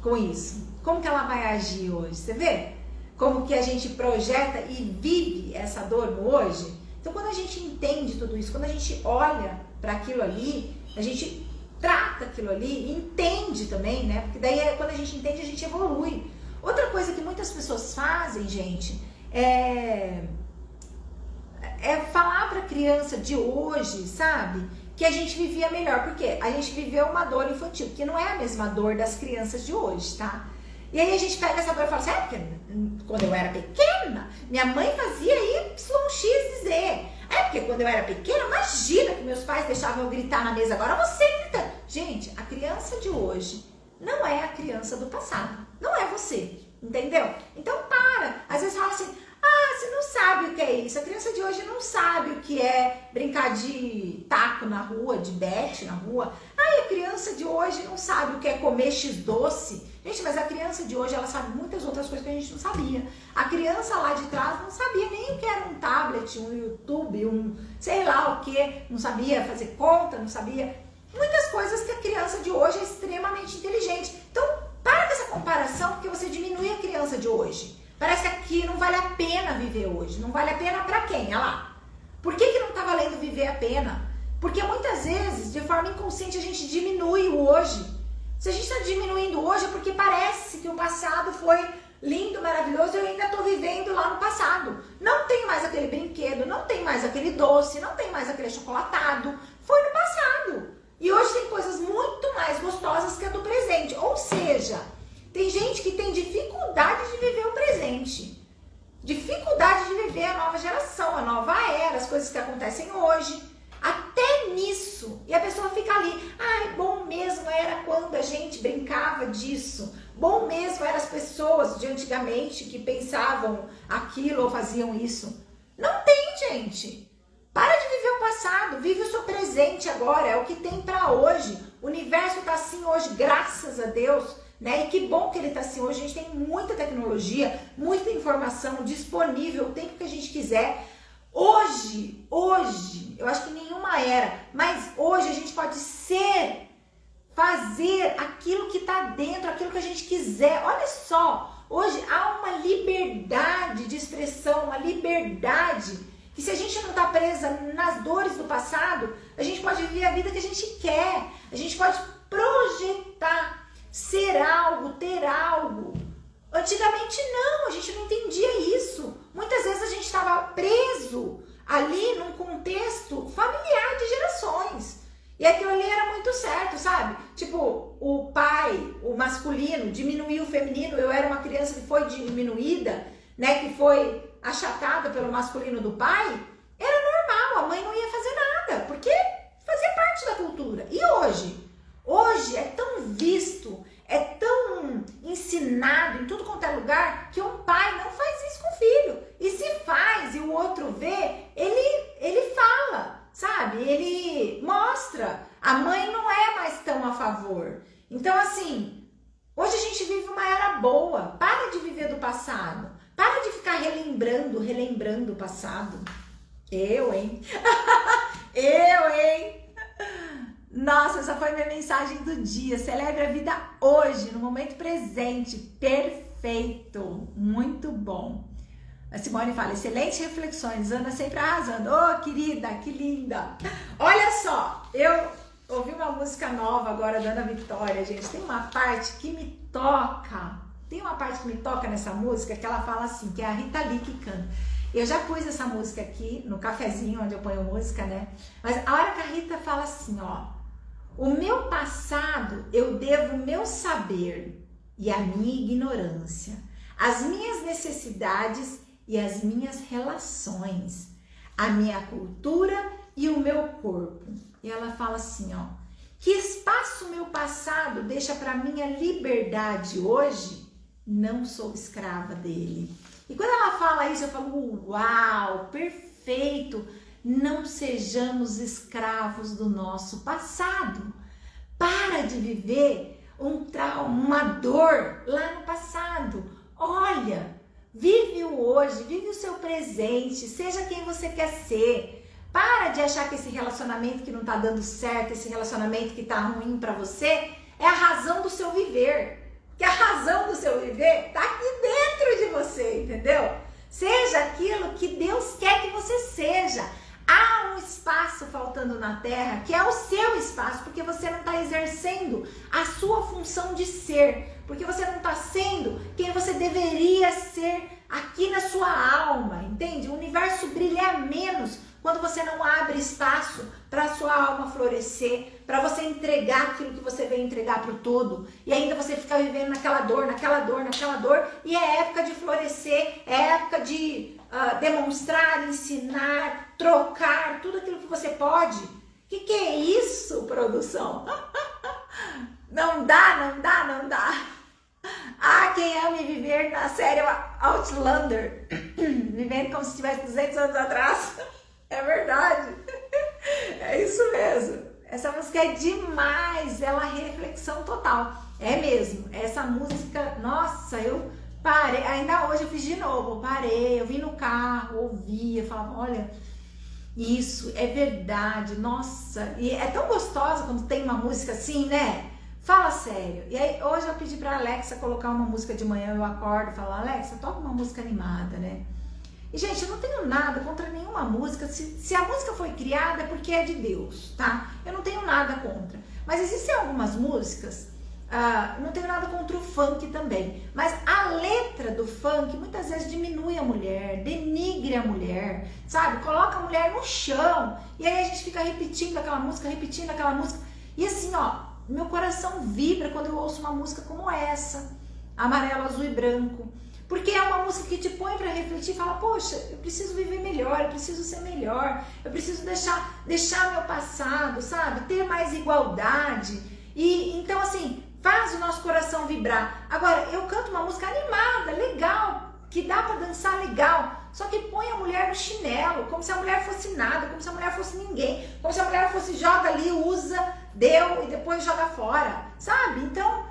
com isso? Como que ela vai agir hoje? Você vê? Como que a gente projeta e vive essa dor no hoje? Então, quando a gente entende tudo isso, quando a gente olha para aquilo ali, a gente trata aquilo ali, entende também, né? Porque daí, quando a gente entende, a gente evolui. Outra coisa que muitas pessoas fazem, gente, é falar para a criança de hoje, sabe? que a gente vivia melhor. Por quê? A gente viveu uma dor infantil, que não é a mesma dor das crianças de hoje, tá? E aí a gente pega essa dor e fala assim, porque quando eu era pequena, minha mãe fazia Y, X e Z. Porque quando eu era pequena, imagina que meus pais deixavam eu gritar na mesa, agora você grita. Gente, a criança de hoje não é a criança do passado. Não é você, entendeu? Então para. Às vezes fala assim, você não sabe o que é isso. A criança de hoje não sabe o que é brincar de taco na rua, de bete na rua. A criança de hoje não sabe o que é comer X-doce. Gente, mas a criança de hoje, ela sabe muitas outras coisas que a gente não sabia. A criança lá de trás não sabia nem o que era um tablet, um YouTube, um sei lá o que. Não sabia fazer conta, não sabia. Muitas coisas que a criança de hoje é extremamente inteligente. Então, para com essa comparação, porque você diminui a criança de hoje. Parece que aqui não vale a pena viver hoje. Não vale a pena pra quem? Olha lá. Por que não tá valendo viver a pena? Porque muitas vezes, de forma inconsciente, a gente diminui o hoje. Se a gente está diminuindo hoje é porque parece que o passado foi lindo, maravilhoso e eu ainda estou vivendo lá no passado. Não tem mais aquele brinquedo, não tem mais aquele doce, não tem mais aquele chocolatado. Foi no passado. E hoje tem coisas muito mais gostosas que a do presente. Ou seja, tem gente que tem dificuldade de viver o presente. Dificuldade de viver a nova geração, a nova era, as coisas que acontecem hoje. Até nisso. E a pessoa fica ali. Bom mesmo era quando a gente brincava disso. Bom mesmo eram as pessoas de antigamente que pensavam aquilo ou faziam isso. Não tem, gente. Para de viver o passado. Vive o seu presente agora. É o que tem para hoje. O universo tá assim hoje, graças a Deus. Né? E que bom que ele tá assim hoje. A gente tem muita tecnologia, muita informação disponível o tempo que a gente quiser. Hoje, eu acho que nenhuma era, mas hoje a gente pode fazer aquilo que está dentro, aquilo que a gente quiser. Olha só, hoje há uma liberdade de expressão, uma liberdade que se a gente não está presa nas dores do passado, a gente pode viver a vida que a gente quer, a gente pode projetar, ser algo, ter algo. Antigamente não, a gente não entendia isso. Muitas vezes a gente estava preso ali num contexto familiar de gerações. E aquilo ali era muito certo, sabe? Tipo, o pai, o masculino, diminuiu o feminino. Eu era uma criança que foi diminuída, né? Que foi achatada pelo masculino do pai. Era normal, a mãe não ia fazer nada, porque fazia parte da cultura. E hoje? Hoje é tão visto, é tão ensinado em tudo quanto é lugar que um pai não faz isso com o filho. E se faz e o outro vê, ele fala, sabe? Ele mostra. A mãe não é mais tão a favor. Então, assim, hoje a gente vive uma era boa. Para de viver do passado. Para de ficar relembrando o passado. Eu, hein? Nossa, essa foi minha mensagem do dia. Celebre a vida hoje, no momento presente. Perfeito. Muito bom. A Simone fala, excelentes reflexões. Ana sempre arrasando. Oh, querida, que linda. Olha só, eu ouvi uma música nova agora da Ana Vitória, gente. Tem uma parte que me toca. Tem uma parte que me toca nessa música que ela fala assim, que é a Rita Lee que canta. Eu já pus essa música aqui no cafezinho onde eu ponho música, né? Mas a hora que a Rita fala assim, ó. O meu passado eu devo o meu saber e a minha ignorância, as minhas necessidades e as minhas relações, a minha cultura e o meu corpo. E ela fala assim, ó, que espaço o meu passado deixa para minha liberdade hoje? Não sou escrava dele. E quando ela fala isso, eu falo, uau, perfeito. Não sejamos escravos do nosso passado. Para de viver um trauma, uma dor lá no passado. Olha, vive o hoje, vive o seu presente, seja quem você quer ser. Para de achar que esse relacionamento que não tá dando certo, esse relacionamento que tá ruim para você, é a razão do seu viver. Porque a razão do seu viver tá aqui dentro de você, entendeu? Seja aquilo que Deus quer que você seja. Há um espaço faltando na Terra, que é o seu espaço, porque você não está exercendo a sua função de ser, porque você não está sendo quem você deveria ser aqui na sua alma, entende? O universo brilha menos quando você não abre espaço para a sua alma florescer, para você entregar aquilo que você veio entregar para o todo, e ainda você fica vivendo naquela dor, e é época de florescer, é época de demonstrar, ensinar, trocar, tudo aquilo que você pode. Que é isso, produção? Não dá. Ah, quem ama viver na série Outlander, vivendo como se estivesse 200 anos atrás. É verdade. É isso mesmo. Essa música é demais, é uma reflexão total. É mesmo. Essa música, nossa, eu parei, ainda hoje eu fiz de novo, eu parei, eu vim no carro, ouvi, eu falava, olha, isso é verdade, nossa, e é tão gostosa quando tem uma música assim, né? Fala sério. E aí, hoje eu pedi pra Alexa colocar uma música de manhã, eu acordo e falo, Alexa, toca uma música animada, né? E, gente, eu não tenho nada contra nenhuma música. Se a música foi criada é porque é de Deus, tá? Eu não tenho nada contra. Mas existem algumas músicas, não tenho nada contra o funk também. Mas a letra do funk muitas vezes diminui a mulher, denigre a mulher, sabe? Coloca a mulher no chão. E aí a gente fica repetindo aquela música. E assim, ó, meu coração vibra quando eu ouço uma música como essa, Amarelo, Azul e Branco. Porque é uma música que te põe para refletir e fala, poxa, eu preciso viver melhor, eu preciso ser melhor, eu preciso deixar meu passado, sabe? Ter mais igualdade. E então, assim, faz o nosso coração vibrar. Agora, eu canto uma música animada, legal, que dá para dançar legal, só que põe a mulher no chinelo, como se a mulher fosse nada, como se a mulher fosse ninguém, como se a mulher fosse joga ali, usa, deu e depois joga fora, sabe? Então,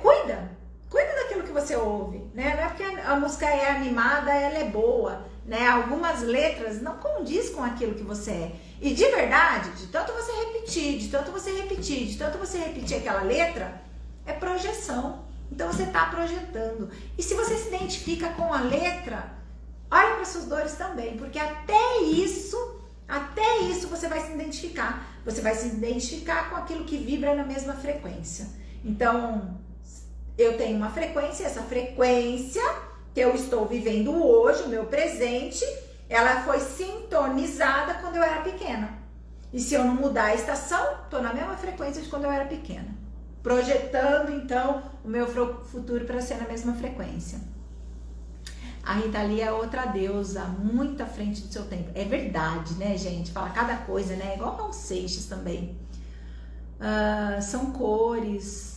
cuida daquilo que você ouve, né? Não é porque a música é animada, ela é boa, né? Algumas letras não condiz com aquilo que você é. E de verdade, de tanto você repetir aquela letra, é projeção. Então você está projetando. E se você se identifica com a letra, olha para suas dores também, porque até isso você vai se identificar. Você vai se identificar com aquilo que vibra na mesma frequência. Então, eu tenho uma frequência, essa frequência que eu estou vivendo hoje, o meu presente, ela foi sintonizada quando eu era pequena. E se eu não mudar a estação, estou na mesma frequência de quando eu era pequena. Projetando, então, o meu futuro para ser na mesma frequência. A Rita Lee é outra deusa, muito à frente do seu tempo. É verdade, né, gente? Fala cada coisa, né? Igual Raul Seixas também. São cores.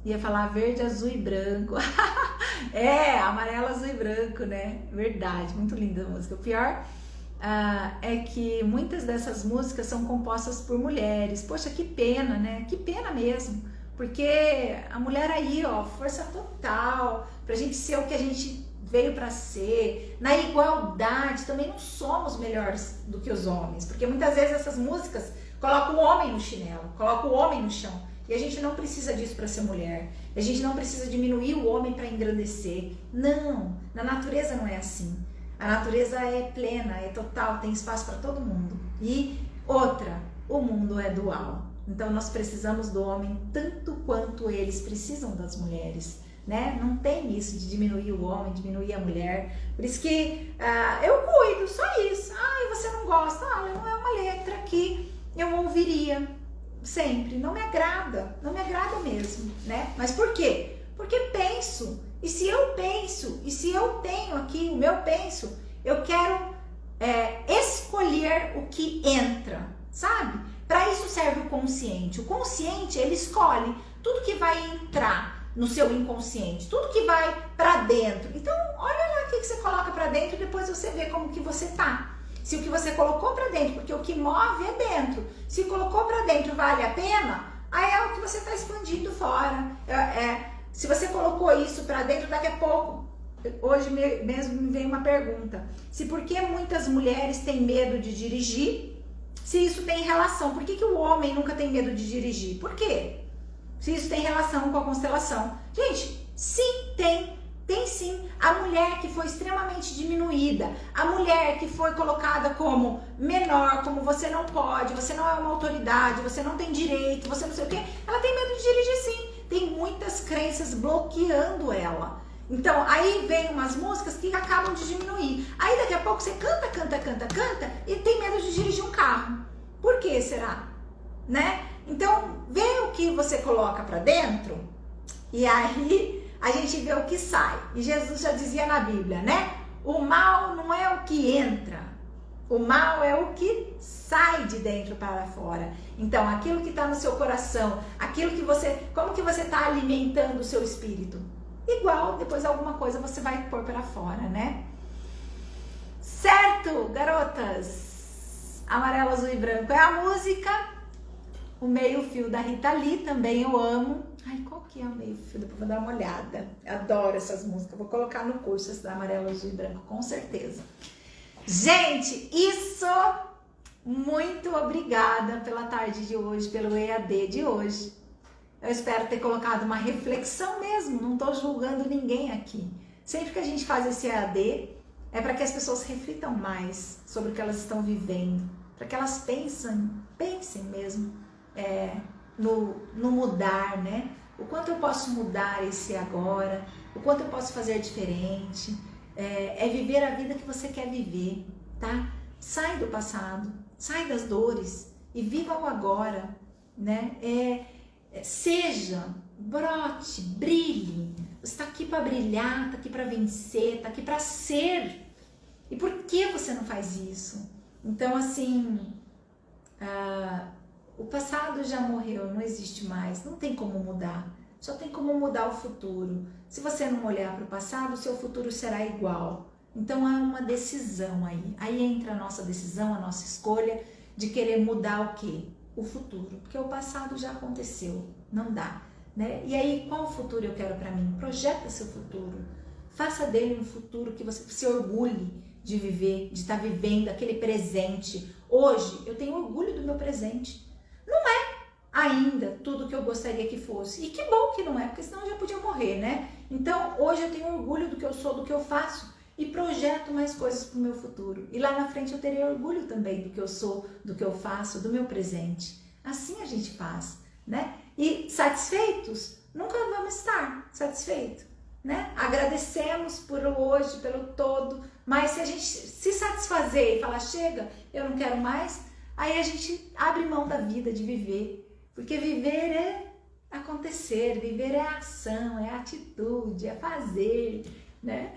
Ia falar verde, azul e branco. Amarelo, azul e branco, né? Verdade, muito linda a música. O pior é que muitas dessas músicas são compostas por mulheres. Poxa, que pena, né? Que pena mesmo. Porque a mulher aí, ó, força total pra gente ser o que a gente veio para ser. Na igualdade, também não somos melhores do que os homens. Porque muitas vezes essas músicas colocam o homem no chinelo, colocam o homem no chão. E a gente não precisa disso para ser mulher. A gente não precisa diminuir o homem para engrandecer. Não, na natureza não é assim. A natureza é plena, é total, tem espaço para todo mundo. E outra, o mundo é dual. Então nós precisamos do homem tanto quanto eles precisam das mulheres, né? Não tem isso de diminuir o homem, diminuir a mulher. Por isso que eu cuido, só isso. E você não gosta? Não é uma letra que eu ouviria sempre, não me agrada mesmo, né? Mas por quê? Porque penso, e se eu tenho aqui o meu penso, eu quero escolher o que entra, sabe? Para isso serve o consciente. O consciente, ele escolhe tudo que vai entrar no seu inconsciente, tudo que vai para dentro. Então, olha lá o que você coloca para dentro e depois você vê como que você tá. Se o que você colocou para dentro, porque o que move é dentro. Se colocou para dentro vale a pena, aí é o que você está expandindo fora. Se você colocou isso para dentro, daqui a pouco, hoje mesmo me veio uma pergunta. Se por que muitas mulheres têm medo de dirigir, se isso tem relação, por que o homem nunca tem medo de dirigir? Por quê? Se isso tem relação com a constelação. Gente, sim, tem sim. A mulher que foi extremamente diminuída, a mulher que foi colocada como menor, como você não pode, você não é uma autoridade, você não tem direito, você não sei o quê, ela tem medo de dirigir sim. Tem muitas crenças bloqueando ela. Então, aí vem umas músicas que acabam de diminuir. Aí daqui a pouco você canta e tem medo de dirigir um carro. Por que será? Né? Então, vê o que você coloca para dentro e aí a gente vê o que sai. E Jesus já dizia na Bíblia, né? O mal não é o que entra, o mal é o que sai de dentro para fora. Então, aquilo que está no seu coração, aquilo que você, como que você está alimentando o seu espírito? Igual, depois alguma coisa você vai pôr para fora, né? Certo, garotas? Amarelo, azul e branco é a música. O meio fio da Rita Lee também eu amo. Ai, qual que é o meio fio? Depois vou dar uma olhada. Eu adoro essas músicas. Vou colocar no curso esse da amarelo, azul e branco, com certeza. Gente, isso, muito obrigada pela tarde de hoje, pelo EAD de hoje. Eu espero ter colocado uma reflexão mesmo, não estou julgando ninguém aqui. Sempre que a gente faz esse EAD, é para que as pessoas reflitam mais sobre o que elas estão vivendo, para que elas pensem mesmo no mudar, né? O quanto eu posso mudar esse agora, o quanto eu posso fazer diferente. É viver a vida que você quer viver, tá? Sai do passado, sai das dores e viva o agora, né? Seja, brote, brilhe. Você está aqui para brilhar, está aqui para vencer, está aqui para ser. E por que você não faz isso? Então, assim, o passado já morreu, não existe mais, não tem como mudar. Só tem como mudar o futuro. Se você não olhar para o passado, o seu futuro será igual. Então há uma decisão aí. Aí entra a nossa decisão, a nossa escolha de querer mudar o quê? O futuro. Porque o passado já aconteceu. Não dá, né? E aí, qual futuro eu quero para mim? Projeta seu futuro. Faça dele um futuro que você se orgulhe de viver, de estar vivendo aquele presente. Hoje, eu tenho orgulho do meu presente. Não é ainda tudo que eu gostaria que fosse. E que bom que não é, porque senão eu já podia morrer, né? Então, hoje eu tenho orgulho do que eu sou, do que eu faço e projeto mais coisas para o meu futuro. E lá na frente eu terei orgulho também do que eu sou, do que eu faço, do meu presente. Assim a gente faz, né? E satisfeitos? Nunca vamos estar satisfeitos, né? Agradecemos por hoje, pelo todo, mas se a gente se satisfazer e falar, chega, eu não quero mais, aí a gente abre mão da vida, de viver. Porque viver é acontecer, viver é ação, é atitude, é fazer, né?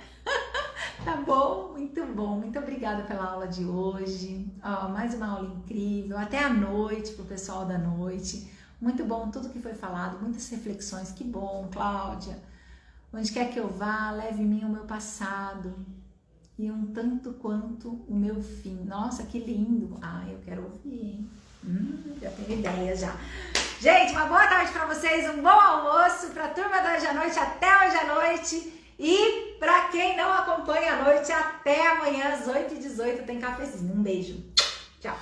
Tá bom? Muito obrigada pela aula de hoje. Mais uma aula incrível, até a noite pro pessoal da noite. Muito bom tudo que foi falado, muitas reflexões, que bom, Cláudia. Onde quer que eu vá, leve em mim o meu passado e um tanto quanto o meu fim. Nossa, que lindo! Eu quero ouvir, hein? Já tenho ideia já. Gente, uma boa tarde para vocês, um bom almoço para a turma da hoje à noite, até hoje à noite. E para quem não acompanha a noite, até amanhã às 8h18 tem cafezinho. Um beijo. Tchau.